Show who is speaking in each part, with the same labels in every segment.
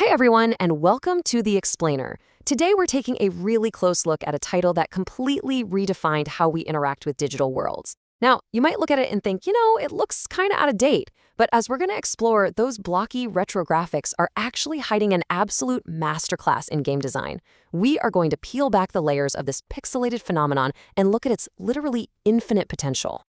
Speaker 1: Hi, everyone, and welcome to The Explainer. Today, we're taking a really close look at a title that completely redefined how we interact with digital worlds. Now, you might look at it and think, it looks kind of out of date. But as we're going to explore, those blocky retro graphics are actually hiding an absolute masterclass in game design. We are going to peel back the layers of this pixelated phenomenon and look at its literally infinite potential.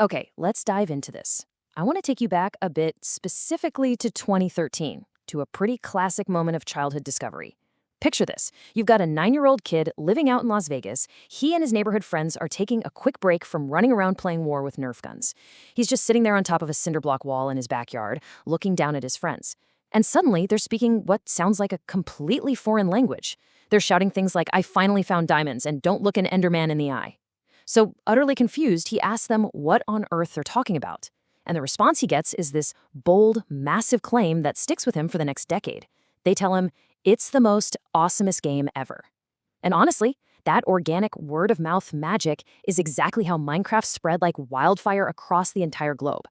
Speaker 2: Okay, let's dive into this. I want to take you back a bit, specifically to 2013, to a pretty classic moment of childhood discovery. Picture this. You've got a 9-year-old kid living out in Las Vegas. He and his neighborhood friends are taking a quick break from running around playing war with Nerf guns. He's just sitting there on top of a cinder block wall in his backyard, looking down at his friends. And suddenly, they're speaking what sounds like a completely foreign language. They're shouting things like, "I finally found diamonds," and "Don't look an Enderman in the eye." So, utterly confused, he asks them what on earth they're talking about. And the response he gets is this bold, massive claim that sticks with him for the next decade. They tell him, it's the most awesomest game ever. And honestly, that organic word-of-mouth magic is exactly how Minecraft spread like wildfire across the entire globe.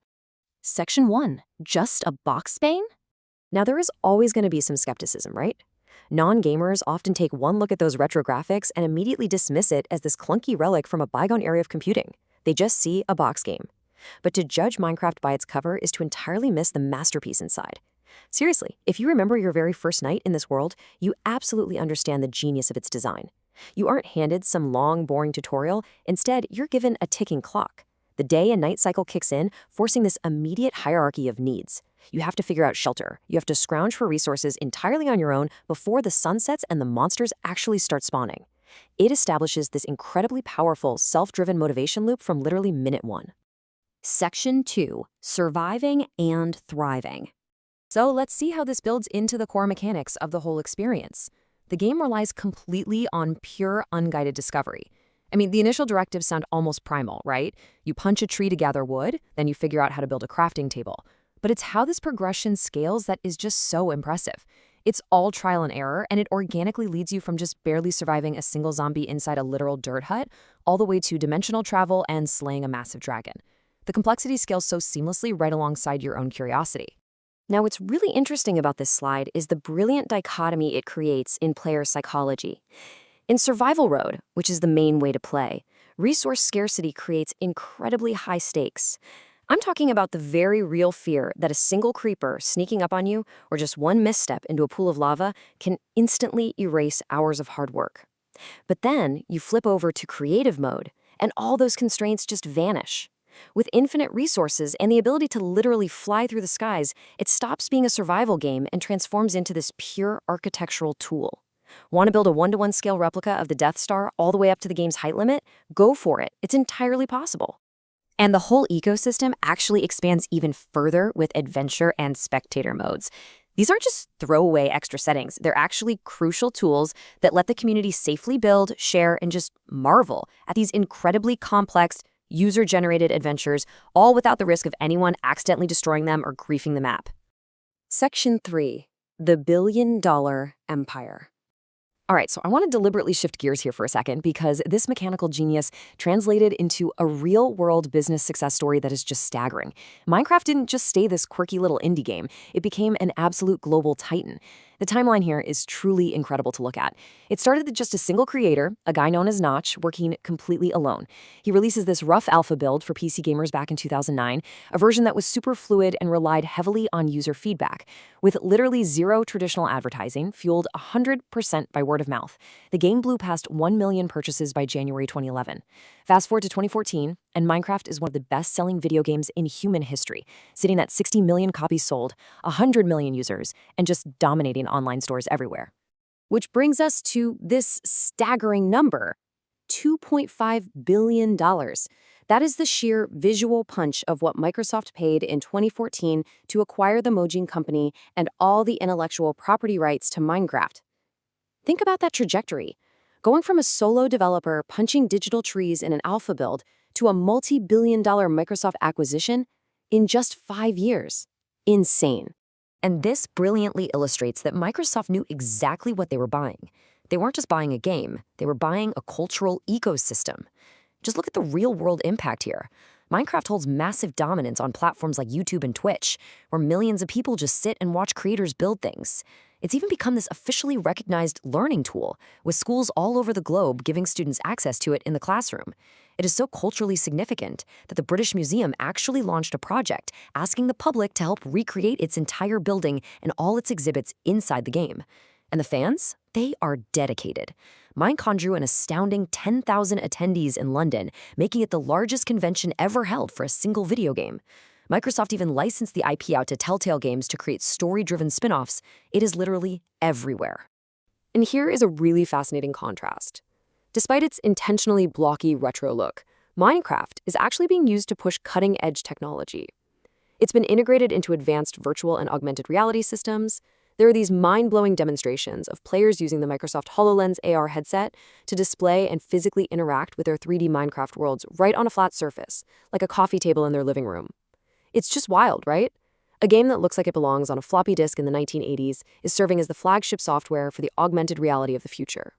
Speaker 1: Section 1. Just a box bane? Now, there is always going to be some skepticism, right? Non-gamers often take one look at those retro graphics and immediately dismiss it as this clunky relic from a bygone era of computing. They just see a box game. But to judge Minecraft by its cover is to entirely miss the masterpiece inside. Seriously, if you remember your very first night in this world, you absolutely understand the genius of its design. You aren't handed some long, boring tutorial. Instead, you're given a ticking clock. The day and night cycle kicks in, forcing this immediate hierarchy of needs. You have to figure out shelter. You have to scrounge for resources entirely on your own before the sun sets and the monsters actually start spawning. It establishes this incredibly powerful, self-driven motivation loop from literally minute 1.
Speaker 3: Section 2. Surviving and Thriving.
Speaker 1: So let's see how this builds into the core mechanics of the whole experience. The game relies completely on pure, unguided discovery. I mean, the initial directives sound almost primal, right? You punch a tree to gather wood, then you figure out how to build a crafting table. But it's how this progression scales that is just so impressive. It's all trial and error, and it organically leads you from just barely surviving a single zombie inside a literal dirt hut, all the way to dimensional travel and slaying a massive dragon. The complexity scales so seamlessly right alongside your own curiosity.
Speaker 3: Now, what's really interesting about this slide is the brilliant dichotomy it creates in player psychology. In survival mode, which is the main way to play, resource scarcity creates incredibly high stakes. I'm talking about the very real fear that a single creeper sneaking up on you or just one misstep into a pool of lava can instantly erase hours of hard work. But then you flip over to creative mode, and all those constraints just vanish. With infinite resources and the ability to literally fly through the skies, it stops being a survival game and transforms into this pure architectural tool. Want to build a 1-to-1 scale replica of the Death Star all the way up to the game's height limit? Go for it. It's entirely possible.
Speaker 1: And the whole ecosystem actually expands even further with adventure and spectator modes. These aren't just throwaway extra settings. They're actually crucial tools that let the community safely build, share, and just marvel at these incredibly complex, user-generated adventures, all without the risk of anyone accidentally destroying them or griefing the map.
Speaker 3: Section 3. The Billion-Dollar Empire.
Speaker 1: All right, so I want to deliberately shift gears here for a second because this mechanical genius translated into a real-world business success story that is just staggering. Minecraft didn't just stay this quirky little indie game. It became an absolute global titan. The timeline here is truly incredible to look at. It started with just a single creator, a guy known as Notch, working completely alone. He releases this rough alpha build for PC gamers back in 2009, a version that was super fluid and relied heavily on user feedback. With literally zero traditional advertising, fueled 100% by word of mouth, the game blew past 1 million purchases by January 2011. Fast forward to 2014, and Minecraft is one of the best-selling video games in human history, sitting at 60 million copies sold, 100 million users, and just dominating online stores everywhere.
Speaker 3: Which brings us to this staggering number, $2.5 billion. That is the sheer visual punch of what Microsoft paid in 2014 to acquire the Mojang company and all the intellectual property rights to Minecraft. Think about that trajectory. Going from a solo developer punching digital trees in an alpha build to a multi-billion-dollar Microsoft acquisition in just 5 years. Insane.
Speaker 1: And this brilliantly illustrates that Microsoft knew exactly what they were buying. They weren't just buying a game, they were buying a cultural ecosystem. Just look at the real-world impact here. Minecraft holds massive dominance on platforms like YouTube and Twitch, where millions of people just sit and watch creators build things. It's even become this officially recognized learning tool, with schools all over the globe giving students access to it in the classroom. It is so culturally significant that the British Museum actually launched a project asking the public to help recreate its entire building and all its exhibits inside the game. And the fans? They are dedicated. Minecon drew an astounding 10,000 attendees in London, making it the largest convention ever held for a single video game. Microsoft even licensed the IP out to Telltale Games to create story-driven spin-offs. It is literally everywhere. And here is a really fascinating contrast. Despite its intentionally blocky retro look, Minecraft is actually being used to push cutting-edge technology. It's been integrated into advanced virtual and augmented reality systems. There are these mind-blowing demonstrations of players using the Microsoft HoloLens AR headset to display and physically interact with their 3D Minecraft worlds right on a flat surface, like a coffee table in their living room. It's just wild, right? A game that looks like it belongs on a floppy disk in the 1980s is serving as the flagship software for the augmented reality of the future.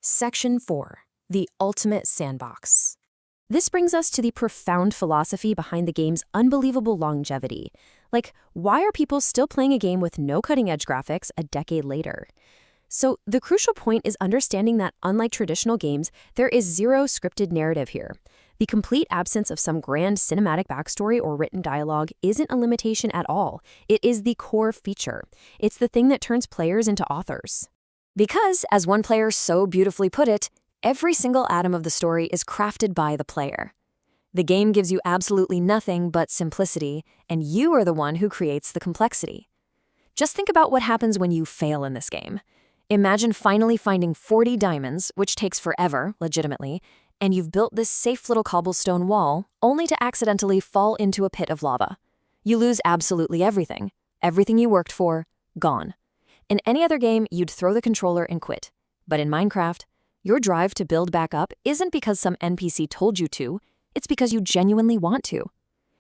Speaker 2: Section 4. The Ultimate Sandbox. This brings us to the profound philosophy behind the game's unbelievable longevity. Like, why are people still playing a game with no cutting-edge graphics a decade later? So, the crucial point is understanding that, unlike traditional games, there is zero scripted narrative here. The complete absence of some grand cinematic backstory or written dialogue isn't a limitation at all. It is the core feature. It's the thing that turns players into authors.
Speaker 1: Because, as one player so beautifully put it, every single atom of the story is crafted by the player. The game gives you absolutely nothing but simplicity, and you are the one who creates the complexity. Just think about what happens when you fail in this game. Imagine finally finding 40 diamonds, which takes forever, legitimately, and you've built this safe little cobblestone wall only to accidentally fall into a pit of lava. You lose absolutely everything. Everything you worked for, gone. In any other game, you'd throw the controller and quit. But in Minecraft, your drive to build back up isn't because some NPC told you to, it's because you genuinely want to.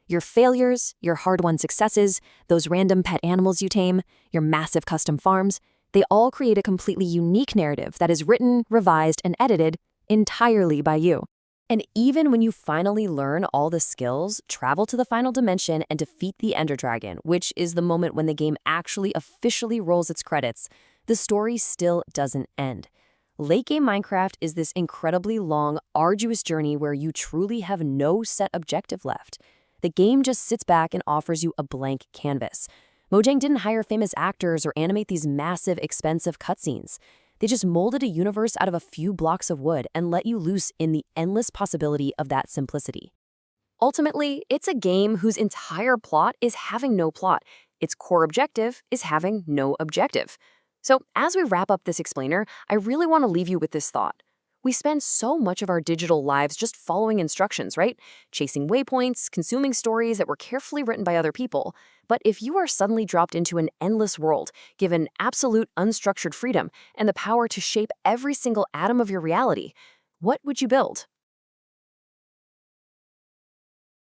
Speaker 1: Your failures, your hard-won successes, those random pet animals you tame, your massive custom farms, they all create a completely unique narrative that is written, revised, and edited entirely by you. And even when you finally learn all the skills, travel to the final dimension, and defeat the Ender Dragon, which is the moment when the game actually officially rolls its credits, the story still doesn't end. Late-game Minecraft is this incredibly long, arduous journey where you truly have no set objective left. The game just sits back and offers you a blank canvas. Mojang didn't hire famous actors or animate these massive, expensive cutscenes. They just molded a universe out of a few blocks of wood and let you loose in the endless possibility of that simplicity. Ultimately, it's a game whose entire plot is having no plot. Its core objective is having no objective. So, as we wrap up this explainer, I really want to leave you with this thought. We spend so much of our digital lives just following instructions, right? Chasing waypoints, consuming stories that were carefully written by other people. But if you are suddenly dropped into an endless world, given absolute unstructured freedom and the power to shape every single atom of your reality, what would you build?